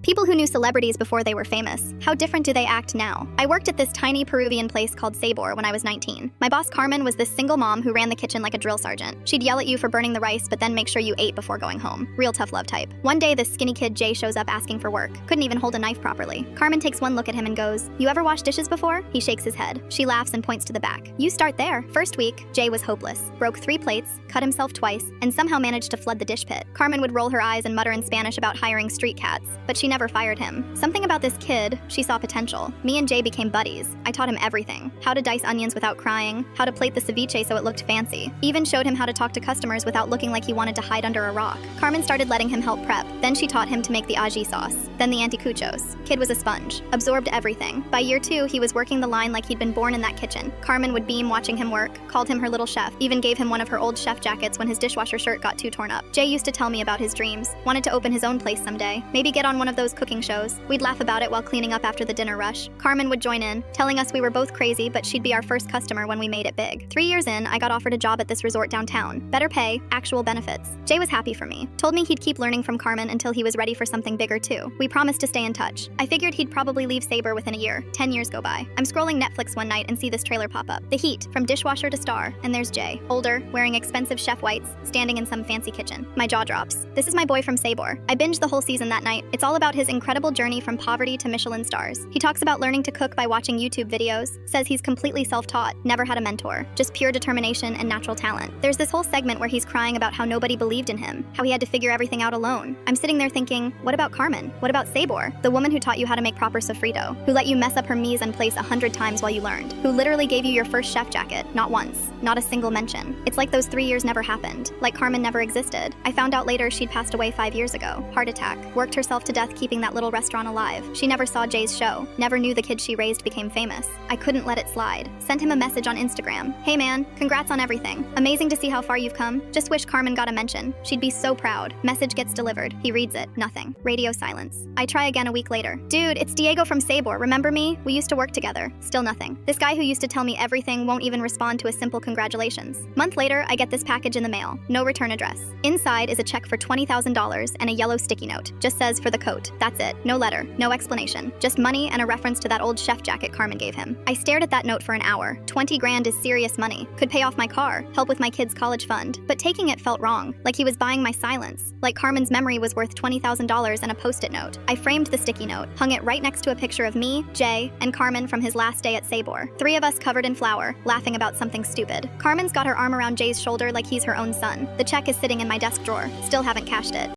People who knew celebrities before they were famous. How different do they act now? I worked at this tiny Peruvian place called Sabor when I was 19. My boss Carmen was this single mom who ran the kitchen like a drill sergeant. She'd yell at you for burning the rice, but then make sure you ate before going home. Real tough love type. One day, this skinny kid Jay shows up asking for work. Couldn't even hold a knife properly. Carmen takes one look at him and goes, "You ever wash dishes before?" He shakes his head. She laughs and points to the back. "You start there." First week, Jay was hopeless. Broke 3 plates, cut himself twice, and somehow managed to flood the dish pit. Carmen would roll her eyes and mutter in Spanish about hiring street cats, but she never fired him. Something about this kid, she saw potential. Me and Jay became buddies. I taught him everything. How to dice onions without crying, how to plate the ceviche so it looked fancy. Even showed him how to talk to customers without looking like he wanted to hide under a rock. Carmen started letting him help prep. Then she taught him to make the ají sauce. Then the anticuchos. Kid was a sponge. Absorbed everything. By year 2, he was working the line like he'd been born in that kitchen. Carmen would beam watching him work, called him her little chef, even gave him one of her old chef jackets when his dishwasher shirt got too torn up. Jay used to tell me about his dreams. Wanted to open his own place someday. Maybe get on one of those cooking shows. We'd laugh about it while cleaning up after the dinner rush. Carmen would join in, telling us we were both crazy, but she'd be our first customer when we made it big. 3 years in, I got offered a job at this resort downtown. Better pay, actual benefits. Jay was happy for me. Told me he'd keep learning from Carmen until he was ready for something bigger too. We promised to stay in touch. I figured he'd probably leave Sabor within a year. 10 years go by. I'm scrolling Netflix one night and see this trailer pop up. The Heat, from dishwasher to star. And there's Jay. Older, wearing expensive chef whites, standing in some fancy kitchen. My jaw drops. This is my boy from Sabor. I binged the whole season that night. It's all about his incredible journey from poverty to Michelin stars. He talks about learning to cook by watching YouTube videos, says he's completely self-taught, never had a mentor, just pure determination and natural talent. There's this whole segment where he's crying about how nobody believed in him, how he had to figure everything out alone. I'm sitting there thinking, what about Carmen? What about Sabor? The woman who taught you how to make proper sofrito, who let you mess up her mise en place 100 times while you learned, who literally gave you your first chef jacket, not once, not a single mention. It's like those 3 years never happened, like Carmen never existed. I found out later she'd passed away 5 years ago, heart attack, worked herself to death keeping that little restaurant alive. She never saw Jay's show, never knew the kid she raised became famous. I couldn't let it slide. Sent him a message on Instagram. "Hey man, congrats on everything. Amazing to see how far you've come. Just wish Carmen got a mention. She'd be so proud." Message gets delivered. He reads it. Nothing. Radio silence. I try again a week later. "Dude, it's Diego from Sabor. Remember me? We used to work together." Still nothing. This guy who used to tell me everything won't even respond to a simple congratulations. Month later, I get this package in the mail. No return address. Inside is a check for $20,000 and a yellow sticky note. Just says for the coat. That's it. No letter. No explanation. Just money and a reference to that old chef jacket Carmen gave him. I stared at that note for an hour. 20 grand is serious money. Could pay off my car, help with my kids' college fund. But taking it felt wrong, like he was buying my silence. Like Carmen's memory was worth $20,000 and a post-it note. I framed the sticky note, hung it right next to a picture of me, Jay, and Carmen from his last day at Sabor. 3 of us covered in flour, laughing about something stupid. Carmen's got her arm around Jay's shoulder like he's her own son. The check is sitting in my desk drawer. Still haven't cashed it.